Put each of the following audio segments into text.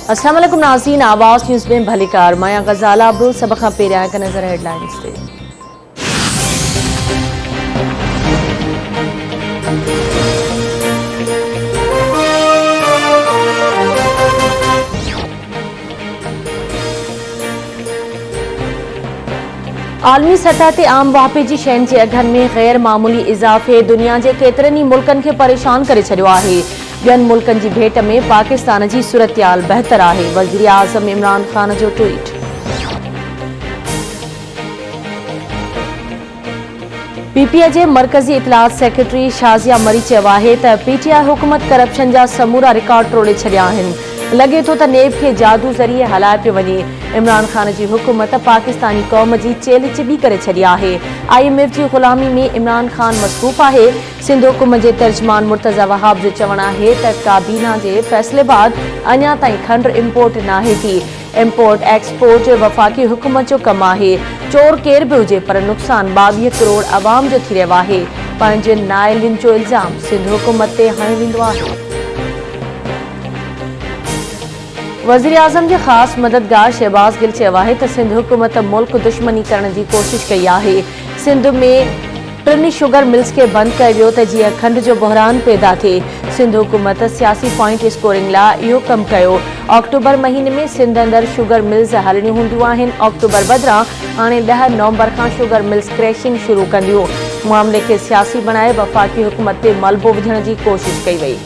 अस्सलाम वालेकुम नाज़रीन, आवाज़ न्यूज़ में भलीकार माया गजाला अब्रुल सब खां पहिरियां हिकु नज़र हेडलाइंस ते। आलमी सतह ते आम वापे जी शयुनि जे अघनि में गैर मामूली इज़ाफ़े दुनिया जे केतिरनि ई मुल्कनि खे परेशान करे छॾियो आहे। ॿियनि मुल्कनि जी भेट में पाकिस्तान जी सूरतयाल बहितर आहे। वज़ीर आज़म इमरान ख़ान जो ट्वीट। पीपीए जे मरकज़ी इतलात सेक्रेटरी शाज़िया मरी चयो आहे त पीटीआई हुकूमत करप्शन जा समूरा रिकॉर्ड टोड़े छॾिया आहिनि। लॻे थो त नेब खे जादू ज़रिए हलाए पियो वञे। इमरान ख़ान जी हुकूमत पाकिस्तानी क़ौम जी चेल चिॿी करे छॾी आहे। IMF जी ग़ुलामी में इमरान ख़ान मसरूफ़ आहे। सिंध हुकूमत जे तर्जमान मुर्तज़ा वहाब जो चवणु आहे त काबीना जे फ़ैसिले बाद अञा ताईं खंड इम्पोर्ट नाहे थी। इम्पोर्ट एक्सपोर्ट वफ़ाक़ी हुकूमत जो कमु आहे। चोर केर बि हुजे पर नुक़सान 22 करोड़ अवाम जो थी रहियो आहे। पंहिंजे नाइलिन जो इल्ज़ाम सिंध हुकूमत ते हणियो वेंदो आहे। वज़ीर आज़म जे ख़ासि मददगार शहबाज़ गिल चयो आहे त सिंध हुकूमत मुल्क दुश्मनी करण जी कोशिश कई आहे। सिंध में 3 शुगर मिल्स खे बंदि कयो वियो त जीअं खंड जो बहरान पैदा थिए। सिंध हुकूमत सियासी पॉइंट स्कोरिंग लाइ इहो कमु कयो। अक्टूबर महीने में सिंध अंदरि शुगर मिल्स हलणियूं हूंदियूं आहिनि। अक्टूबर बदिरां हाणे 10 नवंबर खां शुगर मिल्स क्रैशिंग शुरू कंदियूं। मामले खे सियासी बणाए वफ़ाक़ी हुकूमत ते मलबो विझण जी कोशिश कई वई।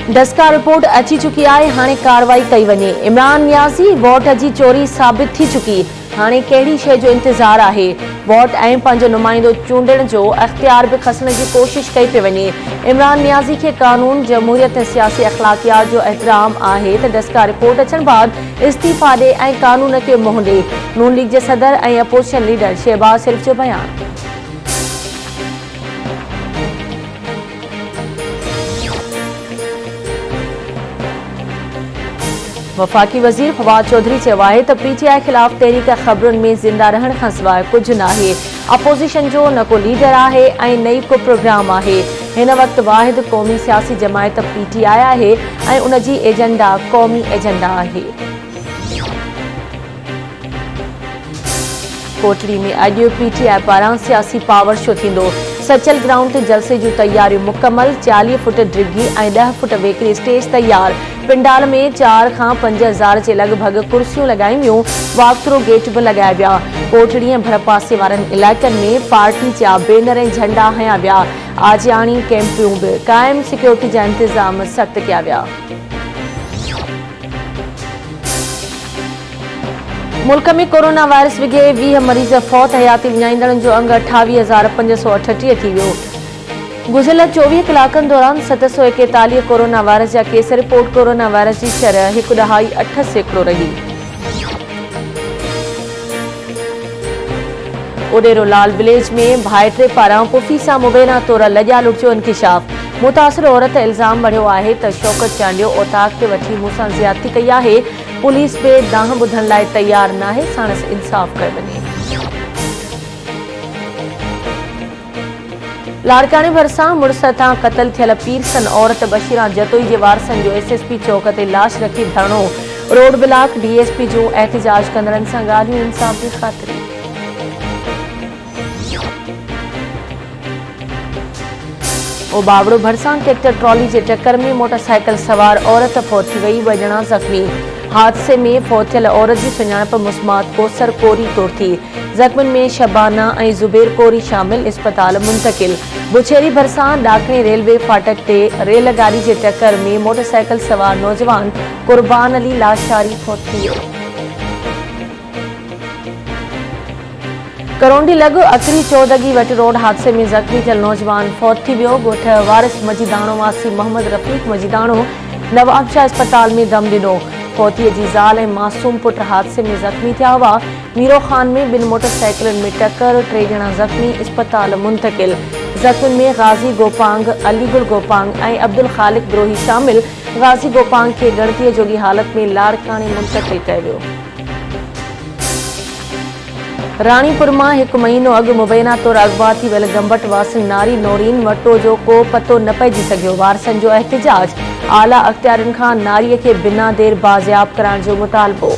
डस्का रिपोर्ट अची चुकी आहे, हाणे कार्रवाई कई वञे। इमरान नियाज़ी वोट जी चोरी साबित थी चुकी, हाणे कहिड़ी शइ जो इंतज़ार आहे। वोट ऐं पंहिंजो नुमाइंदो चूंडण जो अख़्तियार बि खसण जी कोशिश कई पई वञे। इमरान नियाज़ी खे कानून जमहूरियत ऐं सियासी अख़लाक़ियात जो एहतराम आहे त डस्का रिपोर्ट अचण बाद इस्तीफ़ा ॾे ऐं कानून खे मुंहुं ॾे। नून लीग जे सदर ऐं अपोज़िशन लीडर शहबाज शरीफ़ जो बयान। वफ़ाक़ी वज़ीर फवाद चौधरी चयो आहे त PTI ख़िलाफ़ तहरीक ख़बरुनि में ज़िंदा रहण खां सवाइ कुझु नाहे। अपोज़िशन जो न को लीडर आहे ऐं न ई को प्रोग्राम आहे। हिन वक़्तु वाहिद क़ौमी सियासी जमायत PTI आहे ऐं उन जी एजेंडा क़ौमी एजेंडा आहे। कोटड़ी में अॼु PTI पारां सियासी पावर शो थींदो। सचल ग्राउंड ते जलसे जूं तैयारियूं मुकमल। 40 फुट डिघी ऐं 10 फुट वेकरी स्टेज तैयार। पिंडाल में 4 खां 5 हज़ार जे लॻभॻ कुर्सियूं लॻाई वियूं। वॉक थ्रू गेट बि लॻाया विया। कोटड़ी ऐं भरपासे वारनि इलाइक़नि में पार्टी जा बैनर ऐं झंडा हया विया। आजियाणी कैंपियूं बि क़ाइम। सिक्योरिटी जा इंतज़ाम सख़्त कया विया। मुल्क में कोरोना वायरस विघे 20 मरीज़ फौत। हयाती विञाईंदड़नि जो अंग 28,538 थी वियो। गुज़िरियल 24 कलाकनि दौरान 741 कोरोना वायरस जा केस रिपोर्ट। कोरोना वायरस जी शरह 1.8% रही। ओडेरो लाल विलेज में भाइटे पारां पुफी सां मुबैना तौर लॼा लुट जो इंकिशाफ। मुतासिर औरत इल्ज़ाम बढ़ियो आहे त शौकत चांडियो औताक ते वठी मूंसां ज़्यादती कई आहे। पुलिस बि दांह ॿुधण लाइ तयार नाहे। साणस इंसाफ़ कयो वञे। लाड़काणे भरिसां मुड़ुस तां क़तल थियल पीरसन औरत बशीरा जतोई जे वारसनि जो SSP चौक ते लाश रखी धरणो। Road block. DSP जूं एहतिजाज कंदड़नि सां ॻाल्हियूं। इंसाफ़ जी ख़ातिरी। बावड़ो भरिसां ट्रैक्टर ट्रॉली जे टक्कर में मोटरसाइकिल सवार औरत फौत थी वई। 2 ॼणा ज़ख़्मी। हादसे में फौत थियल औरत जी सुञाणप मुस्मात कोसर कोरी तौर थी। ज़ख़्मनि में शबाना ऐं ज़ुबैर कोरी शामिल। इस्पताल मुंतकिल। बुछेरी भरिसां ॾाकणी रेलवे फाटक ते रेल गाॾी जे टक्कर में मोटरसाइकिल सवार नौजवान कुर्बान अली लाशारी फौत थी वियो। करोंडी लॻ अकरी चौदगी वटि रोड हादसे में ज़ख़्मी थियल नौजवान फौत थी वियो। ॻोठ वारिस मजीदाणो वासी मोहम्मद रफ़ीक मजीदाणो नवाबशाह इस्पताल में दम ॾिनो। फौतीअ जी ज़ाल ऐं मासूम पुट हादसे में ज़ख़्मी थिया हुआ। मीरो खान में 2 मोटरसाइकिलनि में टक्कर। 3 ॼणा ज़ख़्मी। इस्पताल मुंतकिल। ज़ख़्मियुनि में गाज़ी गोपांग, अलीगुल गोपांग ऐं अब्दुल ख़ालिक ब्रोही शामिल। गाज़ी गोपांग खे गणतीअ जोगी हालत में लाड़काणे मुंतक़िल कयो वियो। राणीपुर मां 1 महीनो अॻु मुबैना तौरु अगवा थी वियल गंबट वासिन नारी नौरीन वटो जो को पतो न पइजी सघियो। वारसनि जो एहतिजाज, आला अख़्तियारनि खां नारीअ खे बिना देर बाज़ियाब करण जो मुतालबो।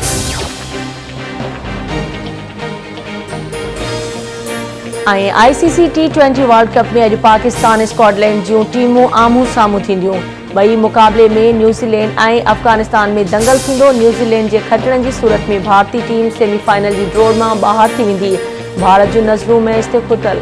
ICC T20 वर्ल्ड कप में अॼु पाकिस्तान स्कॉटलैंड जूं टीमूं आम्हूं साम्हूं थींदियूं। ॿई मुक़ाबले में न्यूज़ीलैंड ऐं अफ़गानिस्तान में दंगल थींदो। न्यूज़ीलैंड जे खटण जी सूरत में भारतीय टीम सेमीफाइनल जी ड्रॉ मां ॿाहिरि थी वेंदी। भारत जूं नज़रूं मैच ते खुटल।